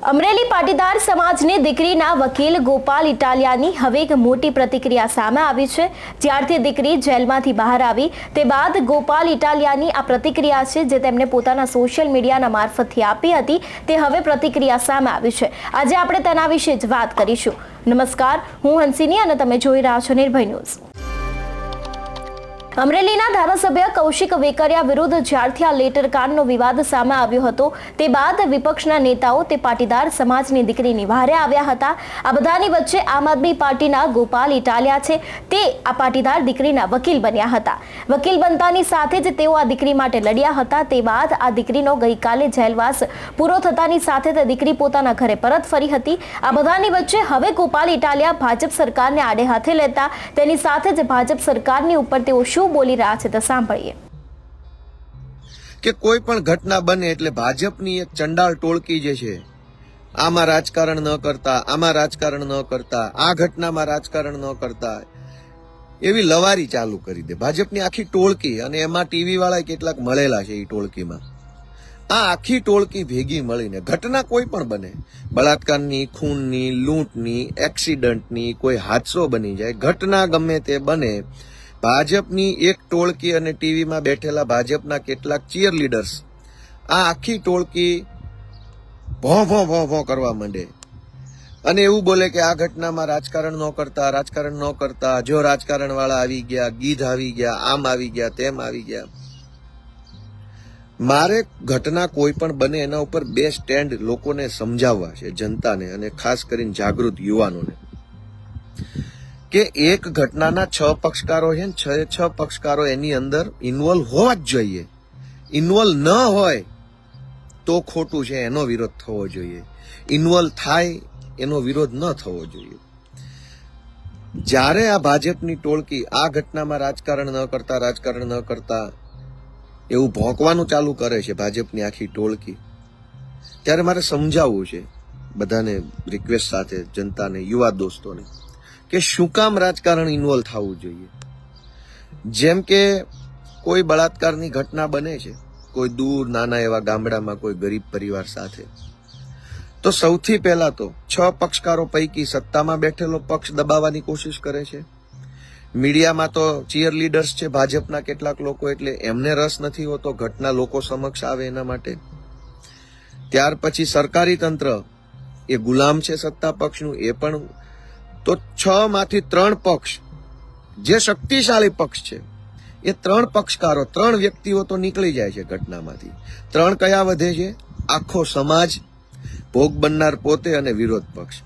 અમરેલી પાટીદાર સમાજની દીકરીના વકીલ ગોપાલ ઇટાલિયાની હવે એક મોટી પ્રતિક્રિયા સામે આવી છે। જ્યારથી દીકરી જેલમાંથી બહાર આવી તે બાદ ગોપાલ ઇટાલિયાની આ પ્રતિક્રિયા છે જે તેમણે પોતાના સોશિયલ મીડિયાના મારફતથી આપી હતી તે હવે પ્રતિક્રિયા સામે આવી છે। આજે આપણે તેના વિશે જ વાત કરીશું। નમસ્કાર, હું હંસિની અને તમે જોઈ રહ્યા છો નિર્ભય ન્યૂઝ। અમરેલીના ધારાસભ્ય કૌશિક વેકરિયા વિરુદ્ધ જ્યારથી આ લેટરકાંડનો વિવાદ સામે આવ્યો હતો તે બાદ વિપક્ષના નેતાઓ તે પાટીદાર સમાજની દીકરીની વહારે આવ્યા હતા। આ બધાની વચ્ચે આમ આદમી પાર્ટીના ગોપાલ ઇટાલિયા છે તે આ પાટીદાર દીકરીના વકીલ બન્યા હતા। વકીલ બનતાની સાથે જ તેઓ આ દીકરી માટે લડ્યા હતા। તે બાદ આ દીકરીનો ગઈકાલે જેલવાસ પૂરો થતાની સાથે તે દીકરી પોતાના ઘરે પરત ફરી હતી। આ બધાની વચ્ચે હવે ગોપાલ ઇટાલિયા ભાજપ સરકારને આડે હાથે લેતા તેની સાથે જ ભાજપ સરકારની ઉપર તેઓ શું બોલી રહ્યા છે તે સાંભળીએ। કે કોઈ પણ ઘટના બને એટલે ભાજપની એક ચંડાળ ટોળકી જે છે આમાં રાજકારણ ન કરતા, આમાં રાજકારણ ન કરતા, આ ઘટનામાં રાજકારણ ન કરતા એવી લવારી ચાલુ કરી દે ભાજપની આખી ટોળકી। અને એમાં ટીવી વાળા કેટલાક મળેલા છે એ ટોળકીમાં। આ આખી ટોળકી ભેગી મળીને ઘટના કોઈ પણ બને, બળાત્કારની, ખૂનની, લૂંટની, એક્સિડન્ટની, કોઈ હાદસો બની જાય, ઘટના ગમે તે બને, ભાજપની એક ટોળકી અને ટીવીમાં બેઠેલા ભાજપના કેટલાક ચીયર લીડર્સ આ આખી ટોળકી ભો કરવા માંડે અને એવું બોલે કે આ ઘટનામાં રાજકારણ ન કરતા, રાજકારણ ન કરતા, જો રાજકારણ વાળા આવી ગયા, ગીધ આવી ગયા, આમ આવી ગયા, તેમ આવી ગયા। મારે ઘટના કોઈ પણ બને એના ઉપર બે સ્ટેન્ડ લોકોને સમજાવવા છે, જનતાને અને ખાસ કરીને જાગૃત યુવાનોને, કે એક ઘટનાના 6 પક્ષકારો છે ને 6 પક્ષકારો એની અંદર ઇન્વોલ્વ હોવા જ જોઈએ। ઇન્વોલ્વ ન હોય તો ખોટું છે, એનો વિરોધ થવો જોઈએ। ઇન્વોલ્વ થાય એનો વિરોધ ન થવો જોઈએ। જ્યારે આ ભાજપની ટોળકી આ ઘટનામાં રાજકારણ ન કરતા એવું ભોંકવાનું ચાલુ કરે છે ભાજપની આખી ટોળકી, ત્યારે મારે સમજાવવું છે બધાને, રિક્વેસ્ટ સાથે, જનતાને, યુવા દોસ્તોને, કે શું કામ રાજકારણ ઇન્વોલ્વ થવું જોઈએ। જેમ કે કોઈ બળાત્કારની ઘટના બને છે કોઈ દૂર નાના એવા ગામડામાં કોઈ ગરીબ પરિવાર સાથે, તો સૌથી પહેલા તો 6 પક્ષકારો પૈકી સત્તામાં બેઠેલો પક્ષ દબાવવાની કોશિશ કરે છે। મીડિયામાં તો ચીયર લીડર્સ છે ભાજપના કેટલાક લોકો, એટલે એમને રસ નથી હોતો ઘટના લોકો સમક્ષ આવે એના માટે। ત્યાર પછી સરકારી તંત્ર એ ગુલામ છે સત્તા પક્ષનું, એ પણ તો 6 માંથી 3 પક્ષ જે શક્તિશાળી પક્ષ છે એ 3 પક્ષકારો, 3 વ્યક્તિઓ તો નીકળી જાય છે ઘટનામાંથી। 3 કયા વધે છે? આખો સમાજ, ભોગ બનનાર પોતે અને વિરોધ પક્ષ।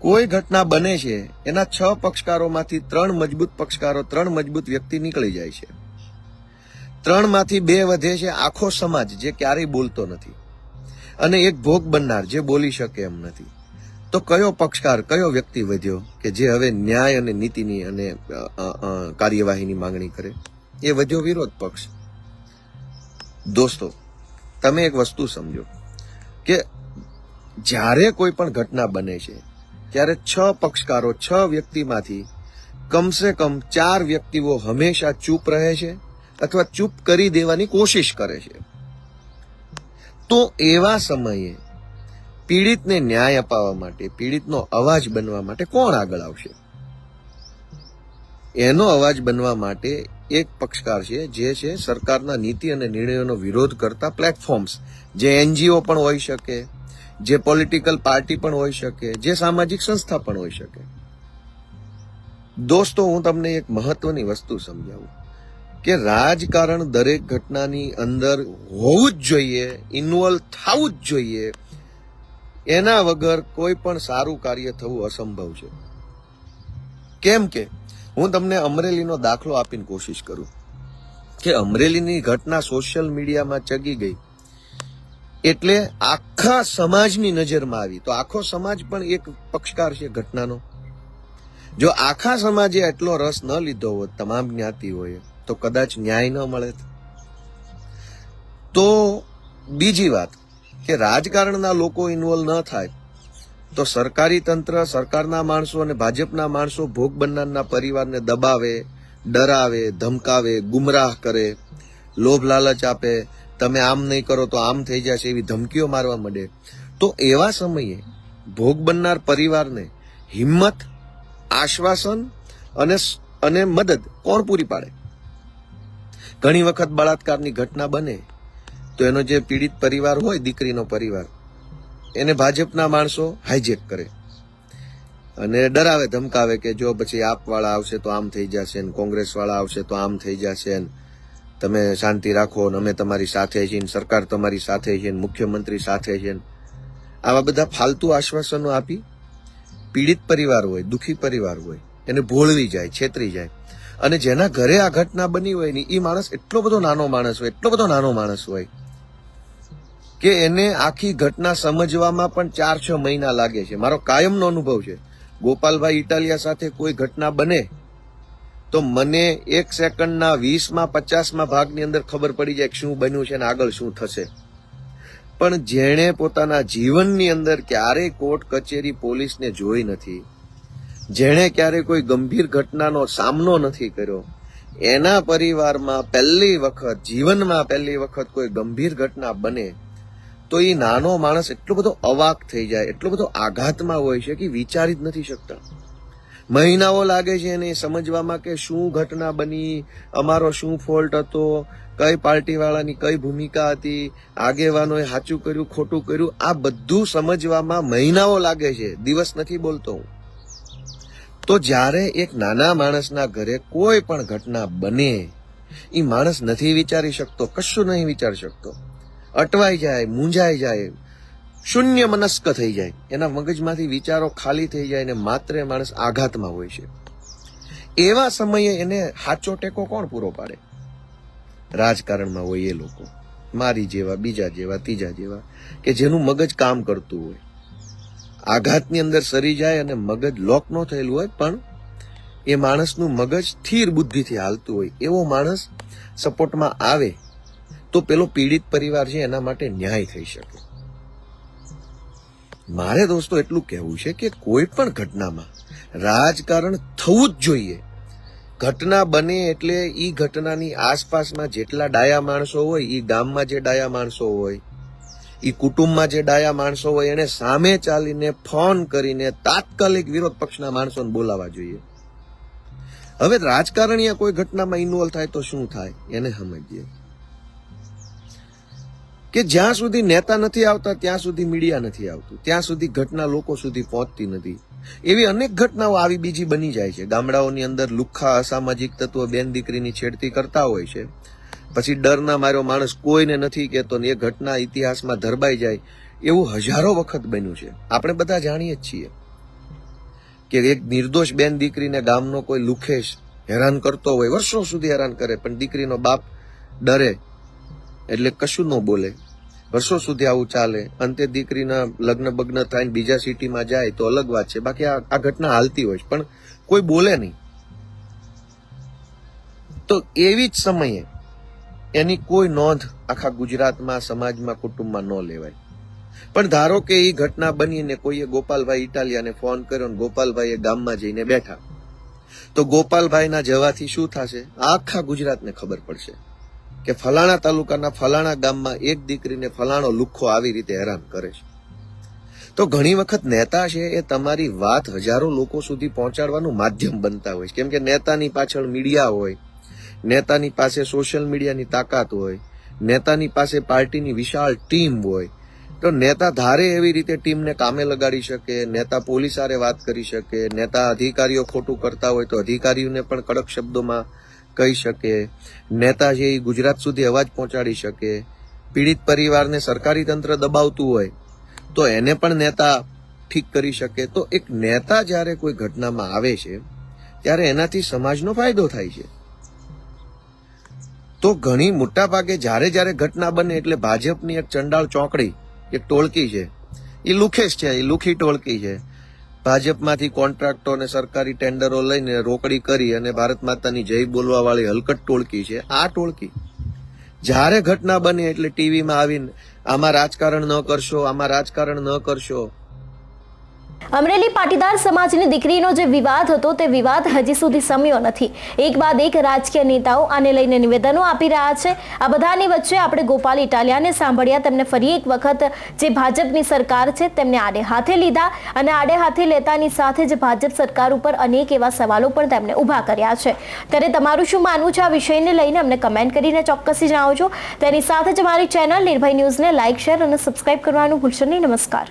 કોઈ ઘટના બને છે એના 6 પક્ષકારોમાંથી 3 મજબૂત પક્ષકારો, 3 મજબૂત વ્યક્તિ નીકળી જાય છે। 3 માંથી 2 વધે છે આખો સમાજ જે ક્યારેય બોલતો નથી, અને એક ભોગ બનનાર જે બોલી શકે એમ નથી। તો કયો પક્ષકાર, કયો વ્યક્તિ વધ્યો કે જે હવે ન્યાય અને નીતિની અને કાર્યવાહીની માંગણી કરે? એ વધ્યો વિરોધ પક્ષ। દોસ્તો, તમે એક વસ્તુ સમજો કે જ્યારે કોઈ પણ ઘટના બને છે ત્યારે 6 પક્ષકારો, 6 વ્યક્તિમાંથી કમસે કમ 4 વ્યક્તિઓ હંમેશા ચૂપ રહે છે અથવા ચૂપ કરી દેવાની કોશિશ કરે છે। તો એવા સમયે પીડિતને ન્યાય અપાવવા માટે, પીડિતનો અવાજ બનવા માટે કોણ આગળ આવશે? એનો અવાજ બનવા માટે એક પક્ષકાર છે જે છે સરકારના નીતિ અને નિર્ણયોનો વિરોધ કરતા પ્લેટફોર્મ્સ, જે એનજીઓ પણ હોઈ શકે, જે પોલિટિકલ પાર્ટી પણ હોઈ શકે, જે સામાજિક સંસ્થા પણ હોઈ શકે। દોસ્તો, હું તમને એક મહત્વની વસ્તુ સમજાવું કે રાજકારણ દરેક ઘટનાની અંદર હોવું જ જોઈએ, ઇન્વોલ્વ થવું જ જોઈએ। એના વગર કોઈ પણ સારું કાર્ય થવું અસંભવ છે। કેમ કે હું તમને અમરેલીનો દાખલો આપીને કોશિશ કરું કે અમરેલીની ઘટના સોશિયલ મીડિયામાં ચગી ગઈ એટલે આખા સમાજની નજરમાં આવી, તો આખો સમાજ પણ એક પક્ષકાર છે ઘટનાનો। જો આખા સમાજે એટલો રસ ન લીધો હોત તમામ જ્ઞાતિઓએ તો કદાચ ન્યાય ન મળે। તો બીજી વાત કે રાજકારણના લોકો ઇન્વોલ્વ ન થાય તો સરકારી તંત્ર, સરકારના માણસો અને ભાજપના માણસો ભોગ બનનારના પરિવારને દબાવે, ડરાવે, ધમકાવે, ગુમરાહ કરે, લોભ લાલચ આપે, તમે આમ નહીં કરો તો આમ થઈ જશે એવી ધમકીઓ મારવા માંડે, તો એવા સમયે ભોગ બનનાર પરિવારને હિંમત, આશ્વાસન અને મદદ કોણ પૂરી પાડે? ઘણી વખત બળાત્કારની ઘટના બને તો એનો જે પીડિત પરિવાર હોય, દીકરીનો પરિવાર, એને ભાજપના માણસો હાઈજેક કરે અને ડરાવે, ધમકાવે કે જો પછી આપવાળા આવશે તો આમ થઈ જશે ને કોંગ્રેસ વાળા આવશે તો આમ થઈ જશે ને તમે શાંતિ રાખો ને અમે તમારી સાથે છીએ, સરકાર તમારી સાથે છે, મુખ્યમંત્રી સાથે છે. આવા બધા ફાલતુ આશ્વાસનો આપી પીડિત પરિવાર હોય, દુઃખી પરિવાર હોય, એને ભોળવી જાય, છેતરી જાય. અને જેના ઘરે આ ઘટના બની હોય ને એ માણસ એટલો બધો નાનો માણસ હોય કે એને આખી ઘટના સમજવામાં પણ 4-6 મહિના લાગે છે. મારો કાયમનો અનુભવ છે. ગોપાલભાઈ ઇટાલિયા સાથે કોઈ ઘટના બને તો મને 1 સેકન્ડના 20માં 50માં ભાગની અંદર ખબર પડી જાય કે શું બન્યું છે અને આગળ શું થશે. પણ જેણે પોતાના જીવનની અંદર ક્યારેય કોર્ટ કચેરી પોલીસને જોઈ નથી, જેણે ક્યારે કોઈ ગંભીર ઘટનાનો સામનો નથી કર્યો, એના પરિવારમાં જીવનમાં પહેલી વખત કોઈ ગંભીર ઘટના બને તો એ નાનો માણસ એટલો બધો અવાક થઈ જાય, એટલો બધો આઘાતમાં હોય છે કે વિચારી જ નથી શકતા. મહિનાઓ લાગે છે એને સમજવામાં કે શું ઘટના બની, અમારો શું ફોલ્ટ હતો, કઈ પાર્ટી વાળાની કઈ ભૂમિકા હતી, આગેવાનોએ સાચું કર્યું ખોટું કર્યું, આ બધું સમજવામાં મહિનાઓ લાગે છે, દિવસ નથી બોલતો હું. તો જ્યારે એક નાના માણસના ઘરે કોઈ પણ ઘટના બને એ માણસ નથી વિચારી શકતો, કશું નહીં વિચારી શકતો, અટવાઈ જાય, મૂંઝાઈ જાય, શૂન્ય મનસ્ક થઈ જાય, એના મગજમાંથી વિચારો ખાલી થઈ જાય ને માત્ર એ માણસ આઘાતમાં હોય છે. એવા સમયે એને સાચો ટેકો કોણ પૂરો પાડે? રાજકારણમાં હોય એ લોકો, મારી જેવા, બીજા જેવા, ત્રીજા જેવા, કે જેનું મગજ કામ કરતું હોય, આઘાતની અંદર સરી જાય અને મગજ લોક ન થયેલું હોય પણ એ માણસનું મગજ સ્થિર બુદ્ધિથી હાલતું હોય, એવો માણસ સપોર્ટમાં આવે તો પેલો પીડિત પરિવાર છે એના માટે ન્યાય થઈ શકે. મારે દોસ્તો એટલું કહેવું છે કે કોઈ પણ ઘટનામાં રાજકારણ થવું જ જોઈએ. ઘટના બને એટલે ઈ ઘટનાની આસપાસમાં જેટલા ડાયા માણસો હોય, ઈ ગામમાં જે ડાયા માણસો હોય, ઈ કુટુંબમાં જે ડાયા માણસો હોય, એને સામે ચાલીને ફોન કરીને તાત્કાલિક વિરોધ પક્ષના માણસોને બોલાવવા જોઈએ. હવે રાજકારણીય કોઈ ઘટનામાં ઇન્વોલ્વ થાય તો શું થાય એને સમજીએ કે જ્યાં સુધી નેતા નથી આવતા ત્યાં સુધી મીડિયા નથી આવતું, ત્યાં સુધી ઘટના લોકો સુધી પહોંચતી નથી. એવી અનેક ઘટનાઓ આવી બીજી બની જાય છે. ગામડાઓની અંદર લુખ્ખા અસામાજિક તત્વો બેન દીકરીની છેડતી કરતા હોય છે, પછી ડરના માર્યો માણસ કોઈને નથી કહેતો ને એ ઘટના ઇતિહાસમાં ધરબાઈ જાય. એવું હજારો વખત બન્યું છે. આપણે બધા જાણીએ જ છીએ કે એક નિર્દોષ બેન દીકરીને ગામનો કોઈ લુખેશ હેરાન કરતો હોય, વર્ષો સુધી હેરાન કરે, પણ દીકરીનો બાપ ડરે એટલે કશું ન બોલે. વર્ષો સુધી આવું ચાલે. અંતે દીકરીના લગ્ન બગ્ન થાય બીજા સિટીમાં જાય તો અલગ વાત છે, બાકી આ ઘટના હાલતી હોય પણ કોઈ બોલે નહીં. તો એવી જ સમયે એની કોઈ નોંધ આખા ગુજરાતમાં, સમાજમાં, કુટુંબમાં ન લેવાય. પણ ધારો કે એ ઘટના બનીને કોઈએ ગોપાલભાઈ ઇટાલિયાને ફોન કર્યો ને ગોપાલભાઈ એ ગામમાં જઈને બેઠા, તો ગોપાલભાઈના જવાથી શું થશે? આખા ગુજરાતને ખબર પડશે કે ફલાણા તાલુકાના ફલાણા ગામમાં એક દીકરીને ફલાણો લુખ્ખો આવી રીતે હેરાન કરે છે. તો ઘણી વખત નેતા છે એ તમારી વાત હજારો લોકો સુધી પહોંચાડવાનું માધ્યમ બનતા હોય છે, કેમ કે નેતાની પાછળ મીડિયા હોય, નેતાની પાસે સોશિયલ મીડિયાની તાકાત હોય, નેતાની પાસે પાર્ટીની વિશાળ ટીમ હોય. તો નેતા ધારે એવી રીતે ટીમને કામે લગાડી શકે, નેતા પોલીસ હારે વાત કરી શકે, નેતા અધિકારીઓ ખોટું કરતા હોય તો અધિકારીઓને પણ કડક શબ્દોમાં કહી શકે, નેતા છે એ ગુજરાત સુધી અવાજ પહોંચાડી શકે, પીડિત પરિવારને સરકારી તંત્ર દબાવતું હોય તો એને પણ નેતા ઠીક કરી શકે. તો એક નેતા જ્યારે કોઈ ઘટનામાં આવે છે ત્યારે એનાથી સમાજનો ફાયદો થાય છે. તો ઘણી મોટા ભાગે જ્યારે ઘટના બને એટલે ભાજપની એક ચંડાળ ચોકડી, એક ટોળકી છે, એ લુખેશ છે, એ લુખી ટોળકી છે. ભાજપમાંથી કોન્ટ્રાક્ટો અને સરકારી ટેન્ડરો લઈને રોકડી કરી અને ભારત માતાની જય બોલવા વાળી હલકટ ટોળકી છે. આ ટોળકી જ્યારે ઘટના બને એટલે ટીવીમાં આવીને આમાં રાજકારણ ન કરશો, આમાં રાજકારણ ન કરશો. અમરેલી પાટીદાર સમાજની દીકરીનો જે વિવાદ હતો તે વિવાદ હજી સુધી શમ્યો નથી. એક બાદ એક રાજકીય નેતાઓ આને લઈને નિવેદનો આપી રહ્યા છે. આ બધાની વચ્ચે આપણે ગોપાલ ઇટાલિયાને સાંભળ્યા. તેમને ફરી એક વખત જે ભાજપની સરકાર છે તેમને આડે હાથે લીધા અને આડે હાથે લેતાની સાથે જ ભાજપ સરકાર ઉપર અનેક એવા સવાલો પણ તેમણે ઊભા કર્યા છે. ત્યારે તમારું શું માનવું છે આ વિષયને લઈને અમને કમેન્ટ કરીને ચોક્કસથી જણાવજો. તેની સાથે જ અમારી ચેનલ નિર્ભય ન્યૂઝને લાઇક, શેર અને સબસ્ક્રાઇબ કરવાનું ભૂલશો નહીં. નમસ્કાર.